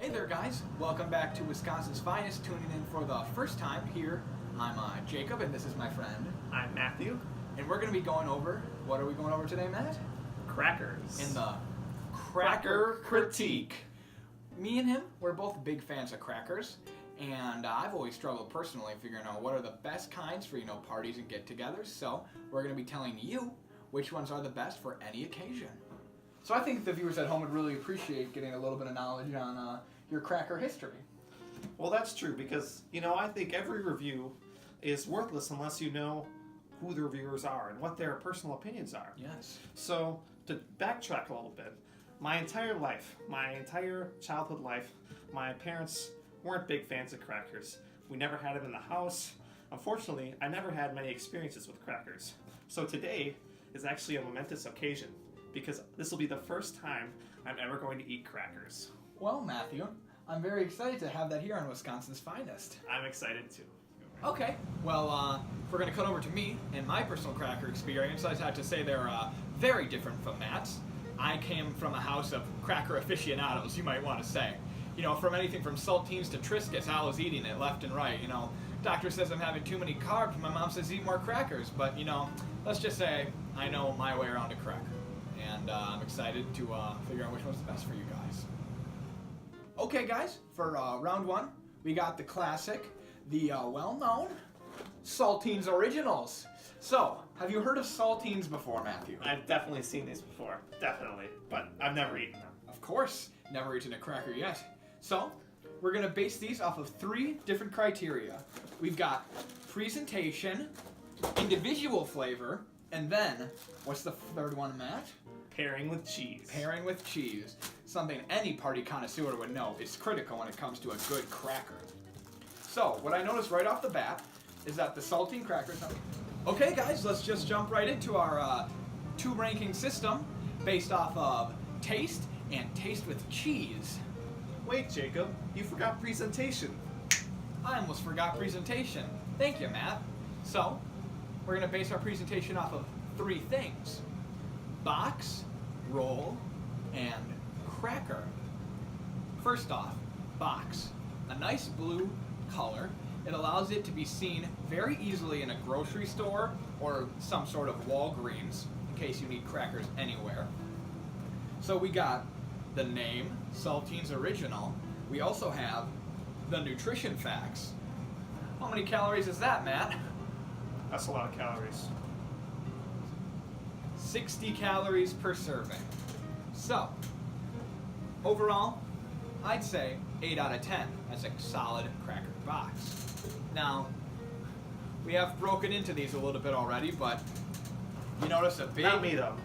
Hey there, guys. Welcome back to Wisconsin's Finest, tuning in for the first time here. I'm Jacob, and this is my friend. I'm Matthew. And we're going to be going over, what are we going over today, Matt? Crackers. In the Cracker Critique. Me and him, we're both big fans of crackers, and I've always struggled personally figuring out what are the best kinds for, parties and get-togethers, so we're going to be telling you which ones are the best for any occasion. So I think the viewers at home would really appreciate getting a little bit of knowledge on your cracker history. Well, that's true because, I think every review is worthless unless you know who the reviewers are and what their personal opinions are. Yes. So, to backtrack a little bit, my entire life, my entire childhood life, my parents weren't big fans of crackers. We never had them in the house. Unfortunately, I never had many experiences with crackers. So today is actually a momentous occasion because this will be the first time I'm ever going to eat crackers. Well, Matthew, I'm very excited to have that here on Wisconsin's Finest. I'm excited too. Okay, well, if we're going to cut over to me and my personal cracker experience, I'd have to say they're very different from Matt's. I came from a house of cracker aficionados, you might want to say. From anything from saltines to Triscuits, I was eating it left and right. Doctor says I'm having too many carbs, my mom says eat more crackers, but, let's just say I know my way around a cracker. And I'm excited to figure out which one's the best for you guys. Okay, guys, for round one, we got the classic, the well-known Saltines Originals. So, have you heard of Saltines before, Matthew? I've definitely seen these before, definitely, but I've never eaten them. Of course, never eaten a cracker yet. So, we're going to base these off of 3 different criteria. We've got presentation, individual flavor, and then, what's the third one, Matt? Pairing with cheese. Pairing with cheese. Something any party connoisseur would know is critical when it comes to a good cracker. So, what I noticed right off the bat is that the saltine crackers... Okay, guys, let's just jump right into our 2-ranking system based off of taste and taste with cheese. Wait, Jacob, you forgot presentation. I almost forgot presentation. Thank you, Matt. So, we're going to base our presentation off of 3 things. Box, roll, and cracker. First off, box. A nice blue color. It allows it to be seen very easily in a grocery store or some sort of Walgreens in case you need crackers anywhere. So we got the name, Saltines Original. We also have the nutrition facts. How many calories is that, Matt? That's a lot of calories. 60 calories per serving. So, overall, I'd say 8 out of 10 as a solid cracker box. Now, we have broken into these a little bit already, but you notice a big... Not me, though.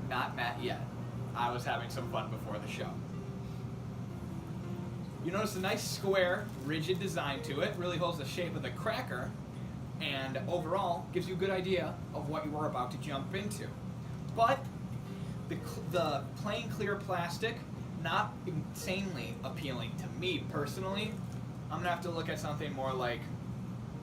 Not Matt yet. I was having some fun before the show. You notice a nice square, rigid design to it, really holds the shape of the cracker, and overall gives you a good idea of what you are about to jump into. But the plain clear plastic, not insanely appealing to me personally. I'm going to have to look at something more like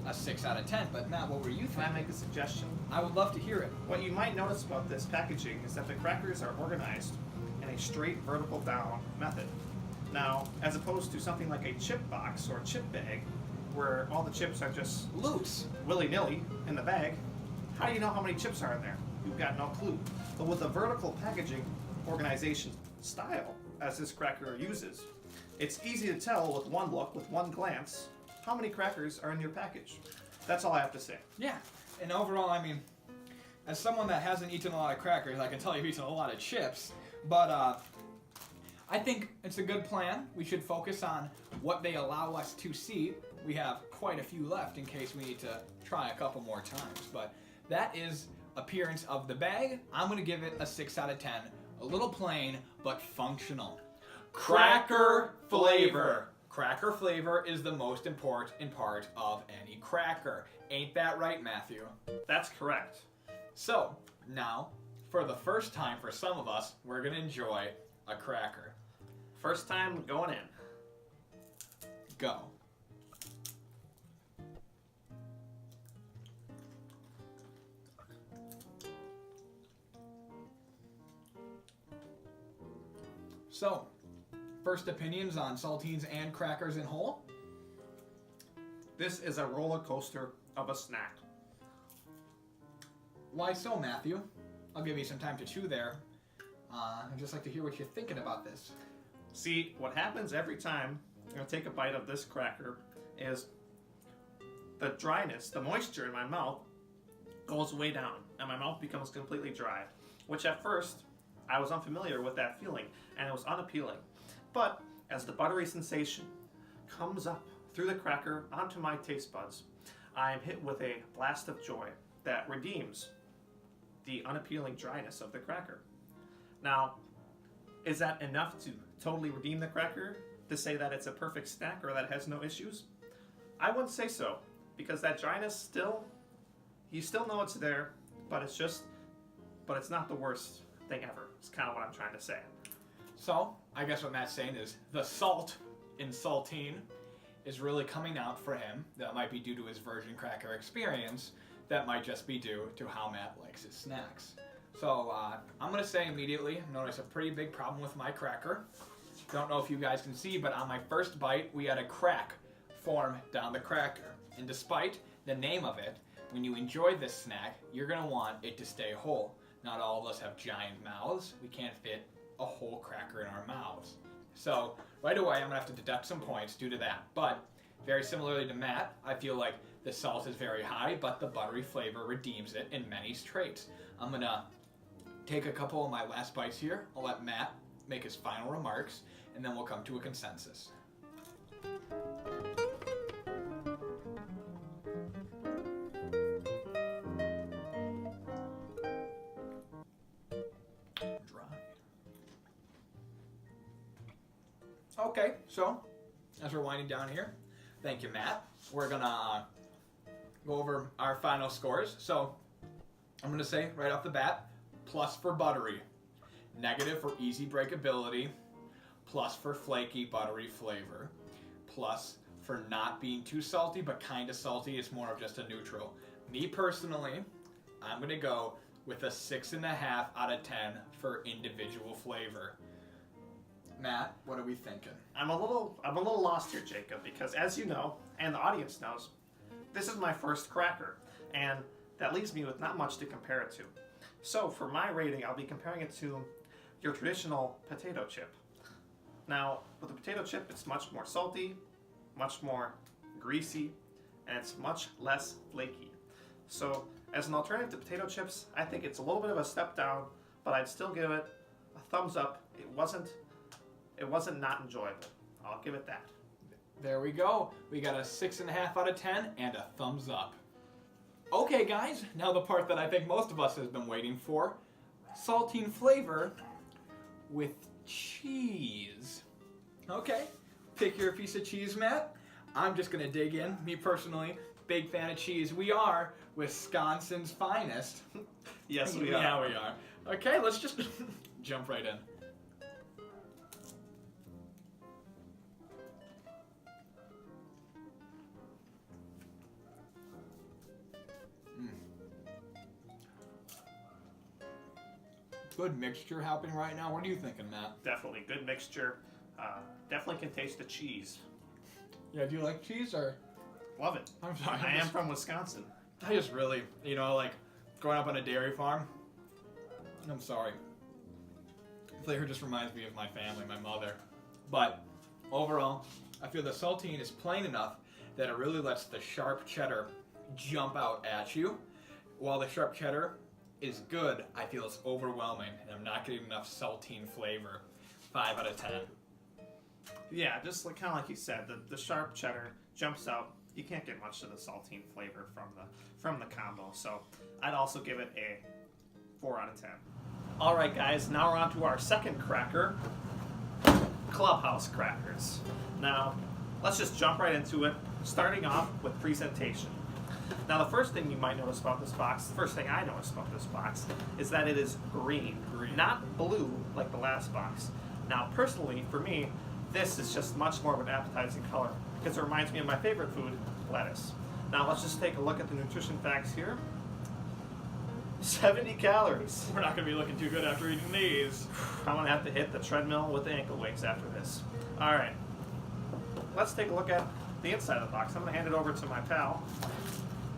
a 6 out of 10. But Matt, what were you thinking? Can I make a suggestion? I would love to hear it. What you might notice about this packaging is that the crackers are organized in a straight vertical down method. Now, as opposed to something like a chip box or a chip bag, where all the chips are just Loose. willy-nilly in the bag, how do you know how many chips are in there? You've got no clue. But with the vertical packaging organization style, as this cracker uses, it's easy to tell with one look, with one glance, how many crackers are in your package. That's all I have to say. Yeah, and overall, I mean, as someone that hasn't eaten a lot of crackers, I can tell you've eaten a lot of chips, but I think it's a good plan. We should focus on what they allow us to see. We have quite a few left in case we need to try a couple more times, but that is appearance of the bag. I'm going to give it a 6 out of 10. A little plain, but functional. Cracker flavor. Cracker flavor is the most important part of any cracker. Ain't that right, Matthew? That's correct. So, now, for the first time for some of us, we're going to enjoy a cracker. First time going in. Go. So, first opinions on saltines and crackers in whole? This is a roller coaster of a snack. Why so, Matthew? I'll give you some time to chew there. I'd just like to hear what you're thinking about this. See, what happens every time I take a bite of this cracker is the dryness, the moisture in my mouth goes way down, and my mouth becomes completely dry, which at first I was unfamiliar with that feeling, and it was unappealing. But as the buttery sensation comes up through the cracker onto my taste buds, I am hit with a blast of joy that redeems the unappealing dryness of the cracker. Now, is that enough to totally redeem the cracker, to say that it's a perfect snack or that it has no issues? I wouldn't say so, because that dryness still, you still know it's there, but it's not the worst thing ever. It's kind of what I'm trying to say. So, I guess what Matt's saying is the salt in saltine is really coming out for him. That might be due to his virgin cracker experience. That might just be due to how Matt likes his snacks. So, I'm going to say immediately, I noticed a pretty big problem with my cracker. Don't know if you guys can see, but on my first bite, we had a crack form down the cracker. And despite the name of it, when you enjoy this snack, you're going to want it to stay whole. Not all of us have giant mouths. We can't fit a whole cracker in our mouths. So, right away, I'm going to have to deduct some points due to that. But, very similarly to Matt, I feel like the salt is very high, but the buttery flavor redeems it in many traits. I'm going to take a couple of my last bites here. I'll let Matt make his final remarks, and then we'll come to a consensus. Okay, so as we're winding down here, thank you, Matt. We're gonna go over our final scores. So I'm gonna say right off the bat, plus for buttery, negative for easy breakability, plus for flaky buttery flavor, plus for not being too salty but kind of salty. It's more of just a neutral. Me personally, I'm gonna go with a 6.5 out of 10 for individual flavor. Matt, what are we thinking? I'm a little lost here, Jacob, because as you know, and the audience knows, this is my first cracker, and that leaves me with not much to compare it to. So for my rating, I'll be comparing it to your traditional potato chip. Now, with the potato chip, it's much more salty, much more greasy, and it's much less flaky. So as an alternative to potato chips, I think it's a little bit of a step down, but I'd still give it a thumbs up. It wasn't not enjoyable. I'll give it that. There we go. We got a 6.5 out of 10 and a thumbs up. Okay, guys, now the part that I think most of us has been waiting for. Saltine flavor with cheese. Okay, pick your piece of cheese, Matt. I'm just gonna dig in. Me personally, big fan of cheese. We are Wisconsin's finest. Yes, we are. Yeah, we are. Okay, let's just jump right in. Good mixture happening right now. What are you thinking, Matt? Definitely good mixture. Definitely can taste the cheese. Yeah, do you like cheese or? Love it. I'm sorry. I am from Wisconsin. I just really, like growing up on a dairy farm. I'm sorry. Flavor just reminds me of my family, my mother. But overall, I feel the saltine is plain enough that it really lets the sharp cheddar jump out at you. While the sharp cheddar is good, I feel it's overwhelming, and I'm not getting enough saltine flavor. 5 out of 10. Yeah, just like, kind of like you said, the sharp cheddar jumps out. You can't get much of the saltine flavor from the combo, so I'd also give it a 4 out of 10. All right, guys, now we're on to our second cracker, Clubhouse crackers. Now, let's just jump right into it, starting off with presentation. Now, the first thing you might notice about this box, the first thing I noticed about this box, is that it is green, not blue like the last box. Now, personally, for me, this is just much more of an appetizing color because it reminds me of my favorite food, lettuce. Now, let's just take a look at the nutrition facts here. 70 calories. We're not going to be looking too good after eating these. I'm going to have to hit the treadmill with the ankle weights after this. All right. Let's take a look at the inside of the box. I'm going to hand it over to my pal.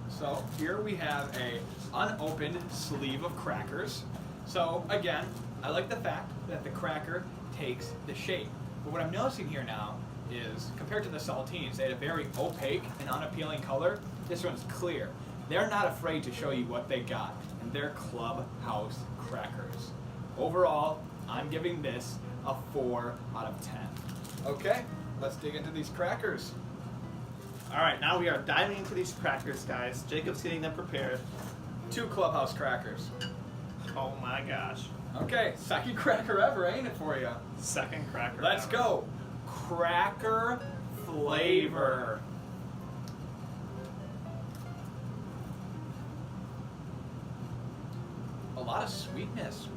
So here we have a unopened sleeve of crackers. So again, I like the fact that the cracker takes the shape. But what I'm noticing here now is, compared to the saltines, they had a very opaque and unappealing color. This one's clear. They're not afraid to show you what they got, and they're Clubhouse crackers. Overall, I'm giving this a 4 out of 10. Okay, let's dig into these crackers. All right, now we are diving into these crackers, guys. Jacob's getting them prepared. 2 Clubhouse crackers. Oh my gosh. Okay, second cracker ever, ain't it for you? Second cracker. Let's ever. go. Cracker flavor. A lot of sweetness.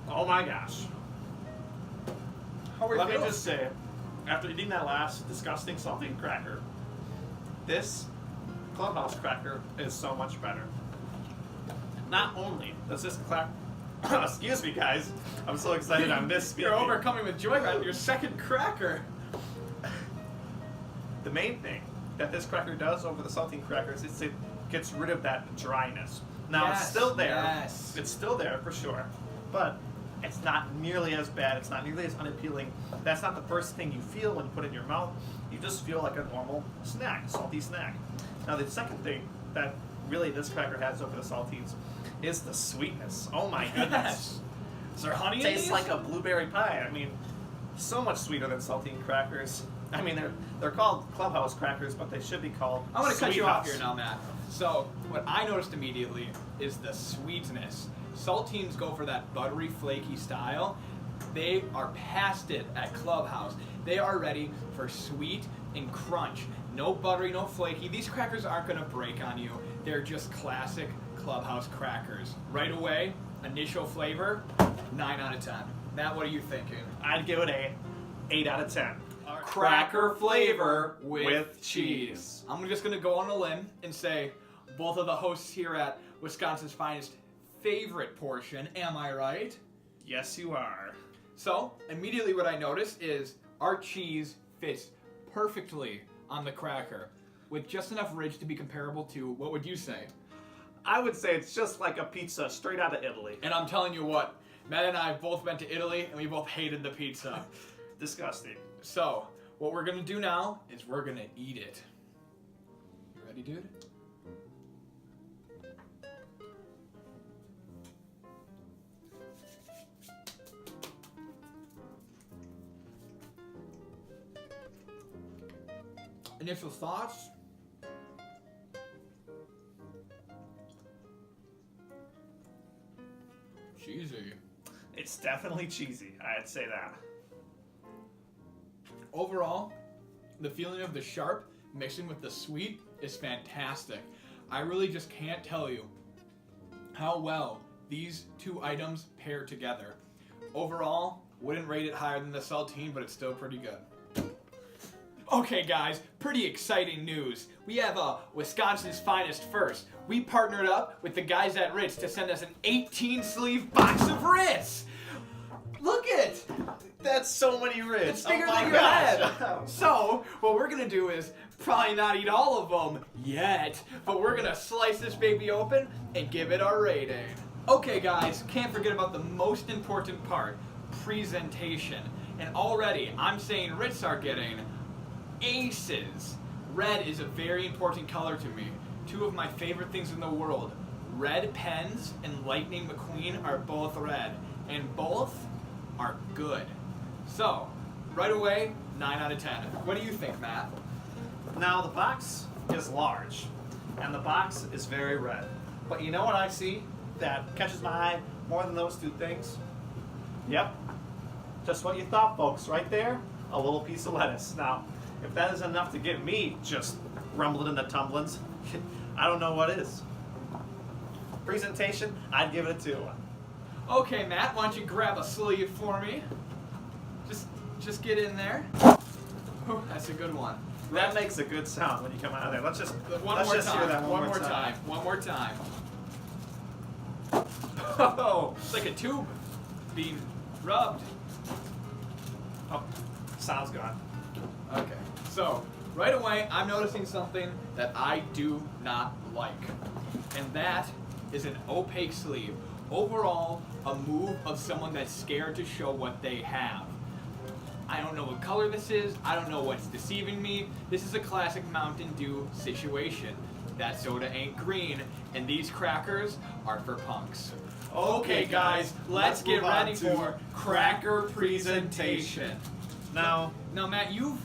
Oh my gosh. How are you Let me feeling? just say, after eating that last disgusting saltine cracker, this Clubhouse cracker is so much better. Not only does this excuse me guys, I'm so excited I missed You're overcoming with joy right your second cracker. The main thing that this cracker does over the saltine crackers is it gets rid of that dryness. Now it's Yes, still there. yes. It's still there for sure. But it's not nearly as bad. It's not nearly as unappealing. That's not the first thing you feel when you put it in your mouth. You just feel like a normal snack, salty snack. Now the second thing that really this cracker has over the saltines is the sweetness. Oh my goodness. Yes. Is there honey It in tastes these? like a blueberry pie. I mean, so much sweeter than saltine crackers. I mean, they're called Clubhouse crackers, but they should be called I'm going to cut Sweet you off House. here now, Matt. So, what I noticed immediately is the sweetness. Saltines go for that buttery, flaky style. They are past it at Clubhouse. They are ready for sweet and crunch. No buttery, no flaky. These crackers aren't going to break on you. They're just classic Clubhouse crackers. Right away, initial flavor, 9 out of 10. Matt, what are you thinking? I'd give it a 8 out of 10. Cracker flavor with cheese. I'm just going to go on a limb and say both of the hosts here at Wisconsin's Finest favorite portion. Am I right? Yes, you are. So, immediately what I notice is our cheese fits perfectly on the cracker with just enough ridge to be comparable to, what would you say? I would say it's just like a pizza straight out of Italy. And I'm telling you what, Matt and I have both been to Italy and we both hated the pizza. Disgusting. So, what we're gonna do now is we're gonna eat it. You ready, dude? Initial thoughts? Cheesy. It's definitely cheesy. I'd say that. Overall, the feeling of the sharp mixing with the sweet is fantastic. I really just can't tell you how well these two items pair together. Overall, wouldn't rate it higher than the saltine, but it's still pretty good. Okay guys, pretty exciting news. We have Wisconsin's Finest first. We partnered up with the guys at Ritz to send us an 18 sleeve box of Ritz. Look it! That's so many Ritz. It's bigger oh my than your gosh. head. So, what we're gonna do is probably not eat all of them yet, but we're gonna slice this baby open and give it our rating. Okay guys, can't forget about the most important part, presentation. And already, I'm saying Ritz are getting aces. Red is a very important color to me. Two of my favorite things in the world, red pens and Lightning McQueen, are both red, and both are good. So, right away, 9 out of 10. What do you think, Matt? Now the box is large, and the box is very red. But you know what I see that catches my eye more than those two things? Yep, just what you thought, folks. Right there, a little piece of lettuce. Now, if that is enough to get me just rumbling in the tumblings, I don't know what is. Presentation, I'd give it a 2. Okay, Matt, why don't you grab a sleeve for me? Just get in there. Whew, that's a good one. That makes a good sound when you come out of there. Let's just One let's more just time. hear that One more time. One more time. Oh, it's like a tube being rubbed. Oh, sound's gone. Okay. So, right away, I'm noticing something that I do not like. And that is an opaque sleeve. Overall, a move of someone that's scared to show what they have. I don't know what color this is. I don't know what's deceiving me. This is a classic Mountain Dew situation. That soda ain't green, and these crackers are for punks. Okay, guys, let's get move on ready to for cracker presentation. Now, Matt, you've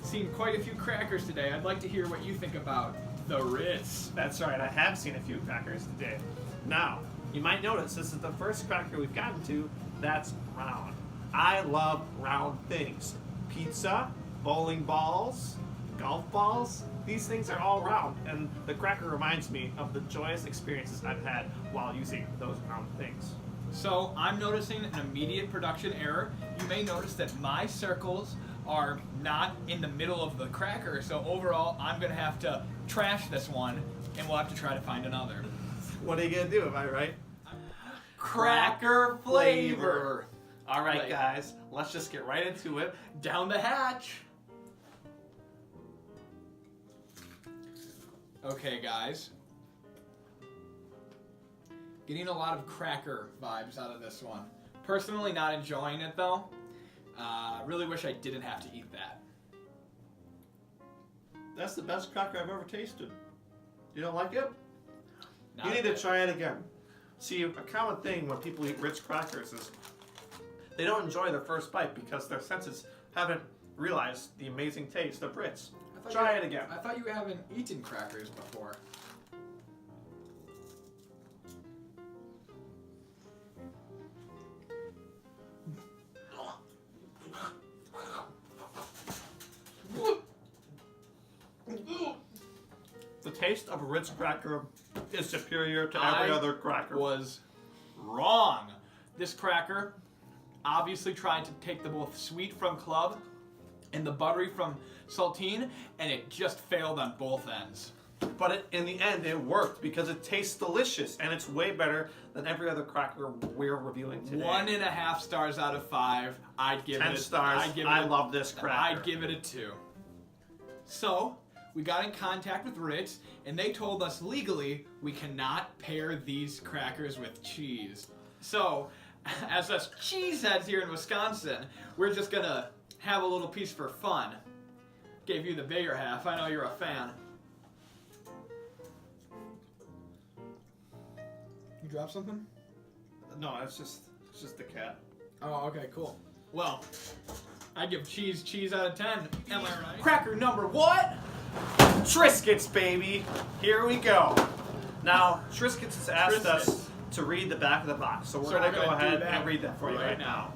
seen quite a few crackers today. I'd like to hear what you think about the Ritz. that's right, I have seen a few crackers today. Now, you might notice this is the first cracker we've gotten to that's round. I love round things. Pizza, bowling balls, golf balls, these things are all round, and the cracker reminds me of the joyous experiences I've had while using those round things. So I'm noticing an immediate production error. You may notice that my circles are not in the middle of the cracker, so overall I'm gonna have to trash this one, and we'll have to try to find another. What are you gonna do, am I right? Cracker flavor. All right, guys, let's just get right into it. Down the hatch. Okay, guys. Getting a lot of cracker vibes out of this one. Personally, not enjoying it though. Really wish I didn't have to eat that. That's the best cracker I've ever tasted. You don't like it? Not You a need to bit. try it again. See, a common thing when people eat Ritz crackers is they don't enjoy their first bite because their senses haven't realized the amazing taste of Ritz. I thought Try you- it again. I thought you haven't eaten crackers before. The taste of a Ritz cracker is superior to every I other cracker. Was wrong. This cracker obviously tried to take the both sweet from Club and the buttery from Saltine, and it just failed on both ends. But in the end, it worked because it tastes delicious and it's way better than every other cracker we're reviewing today. 1.5 stars out of 5. I'd give 10 it. stars. I'd give I it a- love this cracker. I'd give it a 2. So we got in contact with Ritz, and they told us legally we cannot pair these crackers with cheese. So, as us cheeseheads here in Wisconsin, we're just gonna have a little piece for fun. Gave you the bigger half. I know you're a fan. You dropped something? No, it's just the cat. Oh, okay, cool. Well, I give cheese out of 10. Am I right? Cracker number what? Triscuits, baby! Here we go. Now, Triscuits has asked us Triscuits. to read the back of the box, so we're So going we're to go gonna do ahead that and read that for you right now.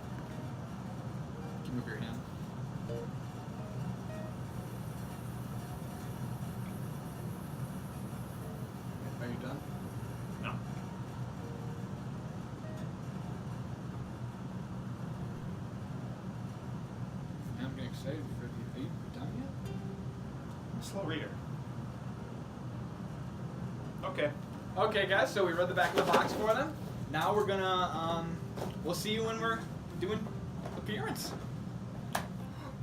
Can you move your hand? Are you done? No. I'm getting excited for the. Are you done yet? Slow reader. Okay. Okay, guys. So we read the back of the box for them. Now we're gonna we'll see you when we're doing appearance.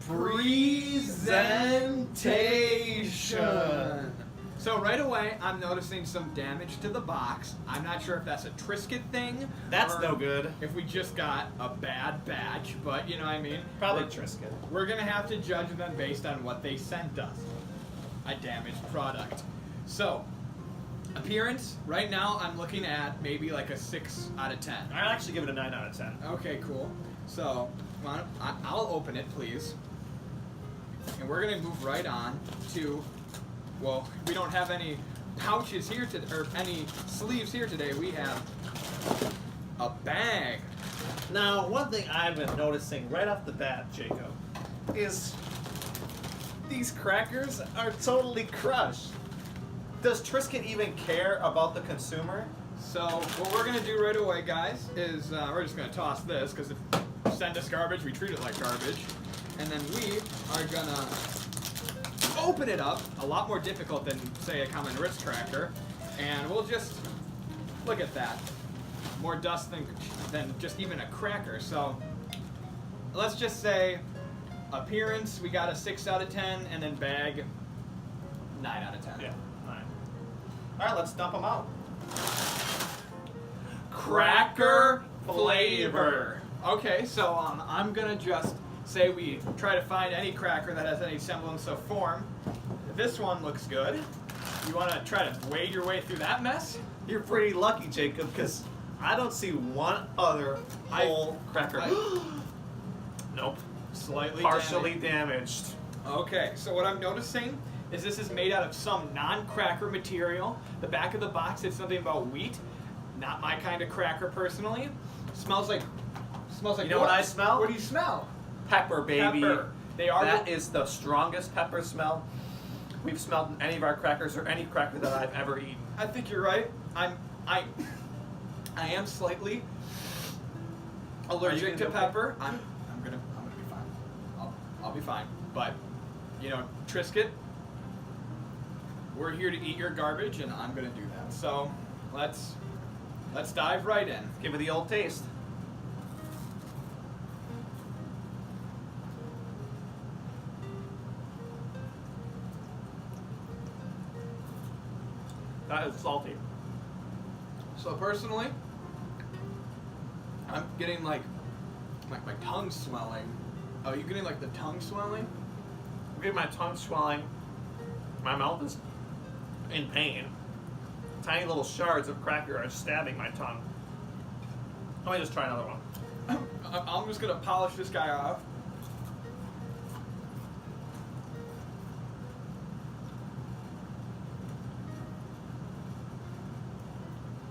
Presentation. So right away, I'm noticing some damage to the box. I'm not sure if that's a Triscuit thing. That's or no good. If we just got a bad batch, but you know what I mean. Probably We're- Triscuit. We're gonna have to judge them based on what they sent us. A damaged product. So, appearance, right now I'm looking at maybe like a 6 out of 10. I'd actually give it a 9 out of 10. Okay, cool. So, I'll open it, please. And we're gonna move right on to, well, we don't have any pouches here or any sleeves here today. We have a bag. Now, one thing I've been noticing right off the bat, Jacob, is these crackers are totally crushed. Does Triscuit even care about the consumer? So what we're gonna do right away, guys, is we're just gonna toss this because if you send us garbage, we treat it like garbage, and then we are gonna open it up, a lot more difficult than, say, a common Ritz cracker, and we'll just look at that. More dust than just even a cracker. So let's just say appearance, we got a 6 out of 10, and then bag, 9 out of 10. Yeah. All right, let's dump them out. Cracker flavor. Okay, so I'm gonna just say we try to find any cracker that has any semblance of form. This one looks good. You want to try to wade your way through that mess? You're pretty lucky, Jacob, because I don't see one other whole cracker. Nope. Slightly Partially damaged. Okay, so what I'm noticing is this is made out of some non-cracker material. The back of the box said something about wheat. Not my kind of cracker, personally. Smells like. You know what I smell? What do you smell? Pepper, baby. Pepper. They are. That is the strongest pepper smell we've smelled in any of our crackers or any cracker that I've ever eaten. I think you're right. I am slightly allergic to pepper. I'm gonna be fine. I'll be fine. But Triscuit, we're here to eat your garbage, and I'm gonna do that. So let's dive right in. Give it the old taste. That is salty. So personally, I'm getting like my tongue swelling. Oh, you getting like the tongue swelling? I'm getting my tongue swelling. My mouth is in pain. Tiny little shards of cracker are stabbing my tongue. Let me just try another one. I'm just gonna polish this guy off.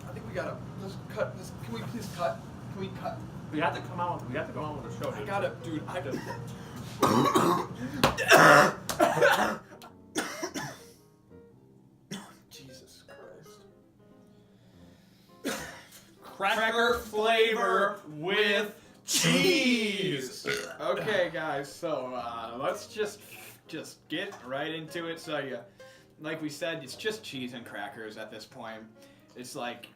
I think we gotta just cut this. Can we please cut? Can we cut? We have to come out. We have to go on with the show. I gotta, dude. I just. Jesus Christ. Cracker flavor with cheese. Okay, guys. So let's just get right into it. So like we said, it's just cheese and crackers at this point. It's like,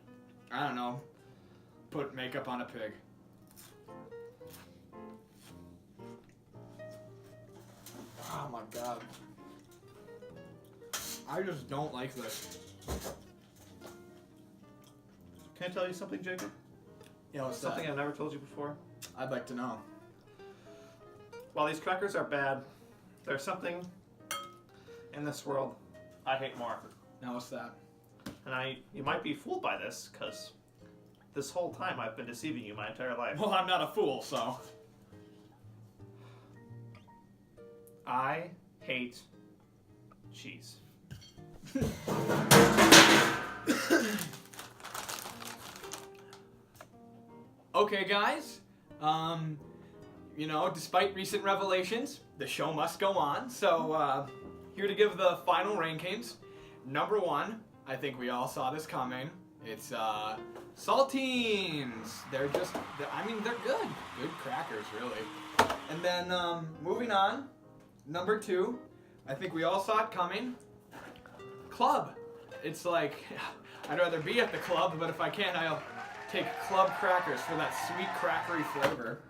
I don't know, put makeup on a pig. Oh my god. I just don't like this. Can I tell you something, Jacob? What's Something that? I've never told you before. I'd like to know. While these crackers are bad, there's something in this world I hate more. Now what's that? And you might be fooled by this, because this whole time I've been deceiving you my entire life. Well, I'm not a fool, so. I hate cheese. Okay, guys. Despite recent revelations, the show must go on. So, here to give the final rankings. Number 1, I think we all saw this coming. It's Saltines. They're good. Good crackers, really. And then moving on, number 2, I think we all saw it coming. Club. It's like, I'd rather be at the club, but if I can, I'll take Club crackers for that sweet crackery flavor.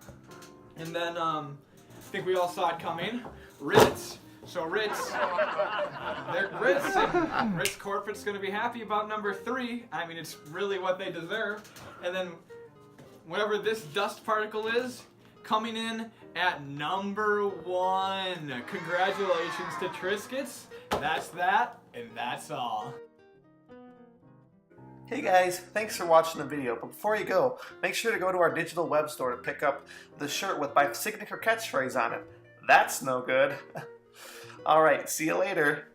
And then I think we all saw it coming. Ritz. So Ritz corporate's gonna be happy about number 3. I mean, it's really what they deserve. And then whatever this dust particle is, coming in at number 1. Congratulations to Triscuits. That's that, and that's all. Hey guys, thanks for watching the video, but before you go, make sure to go to our digital web store to pick up the shirt with my signature catchphrase on it. That's no good. Alright, see you later.